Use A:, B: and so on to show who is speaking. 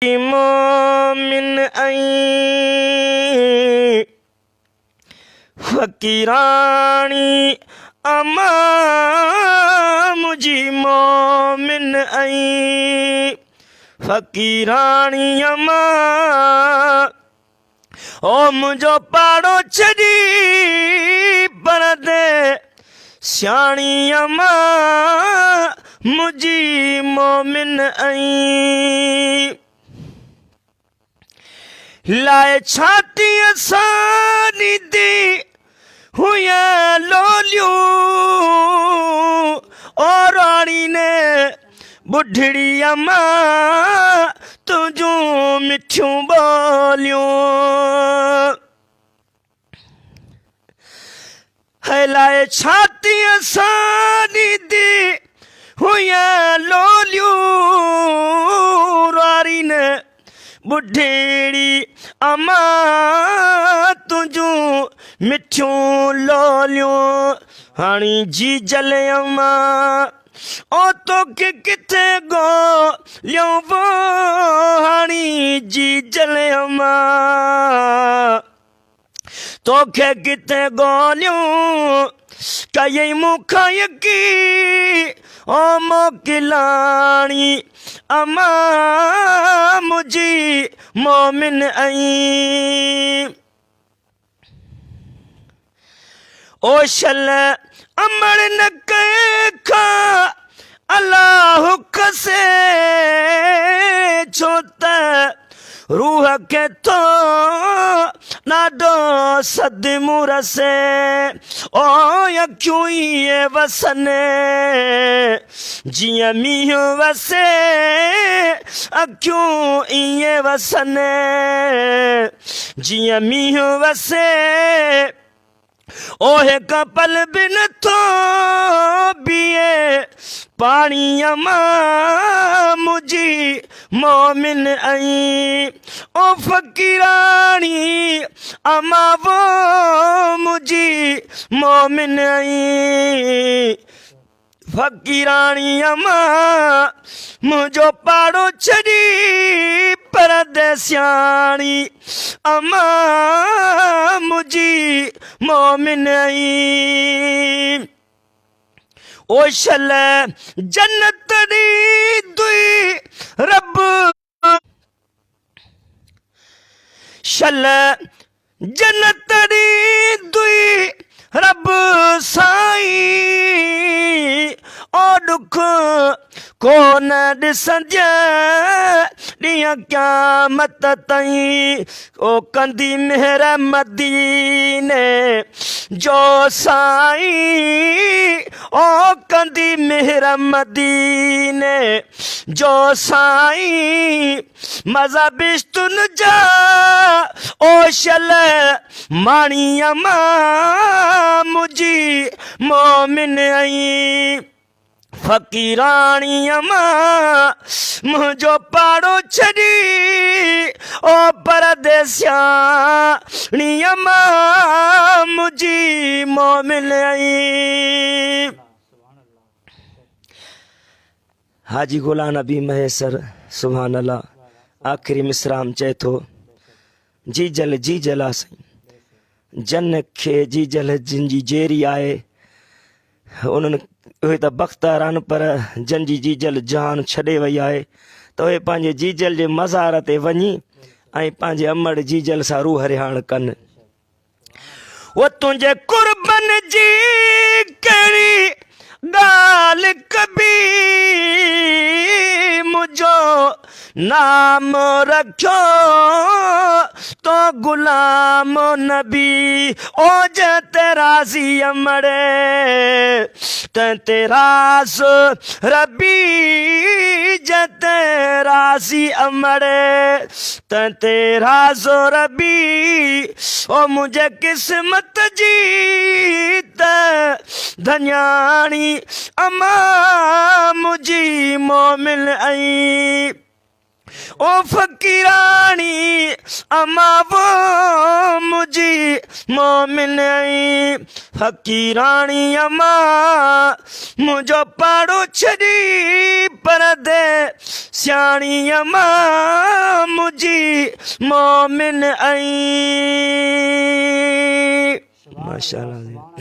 A: मोमिन आई फकीरानी अमा मुझी मोमिन आई फकीरानी अमा ओ मुझो पाड़ो छड़ी पर दे सियाणी अमा मुझी मोमिन आई लाए छाती असानी दी हुआ लोलियो और रानी ने बुढ़ड़ी अम्मा तुझू मिठ्यूं बोलियों है लाए छाती असानी दी हुआ लोलियो रानी ने बुढ़ेड़ी अम्मा तुझू मिठ्यूं लोलियों हाणी जी जले अम्मा ओ तो के किथे गो लियों वो हाणी जी जले अम्मा तो के किथे गो लियों कई मुखा यकी ओ मोकिलानी अम्मा मुझी मोमिन आई ओ शल अमर न खा अल्लाह कसे छोत रूह के तो नाडो सद मुरसे ओ यक्यों ये वसने जिया मीह वसे अक्यों ये वसने जिया मीह वसे ओहे कपल बिन तो बिए पानी अमा मुझी मोमिन आई ओ फकीरानी अमा वो मुझी मोमिन आई फकीरानी अमा मुझो पाड़ो छड़ी परदेसियाणी अमा मुझी मोमिन आई ओ शल जन्नत दी दुई रब शल जन्नत दी दुई रब साई ओ दुख को न ॾिसंदे ॾींहं क़यामत ताईं ओ कंदी मेहर मदीने जो साईं ओ कंदी मेहर मदीने जो साईं मज़ा बिश्तुन जा ओ शल माणी अमा मुझी मोमिन आई फकीरानी अमा मुझो पाड़ो छड़ी ओ परदेसियाणी अमा मुझी मोमिन आई हाजी गुलाम नबी महेसर सुभान अल्लाह आखिरी मिसराम चए थो जी जल साईं जन खे जी जल जिन जी जेरी आहे उन्हनि उहे त बख़्तार आहिनि पर जन जी जीजल जान छॾे वई आहे त उहे पंहिंजे जीजल जे मज़ार ते वञी ऐं पंहिंजे अमड़ जीजल सां रूह रिहाण कनि वो तुंहिंजे कुर्बन जी कहिड़ी ॻाल्हि कबी मुंहिंजो नाम रखियो तो गुलाम नबी ओ जते राज़ी अमड़े ते रास रबी जते राज़ी अमड़े ते राज़ो रबी ओ मुझे किस्मत जी त धन्याणी अमा मुझी मोमिन आई ओ फकीरानी अमा वो मुझी मोमिन आई फकीरानी अमा मुझो पाड़ो छड़ी परदे सियाणी अमा मुझी मोमिन आई। माशाअल्लाह।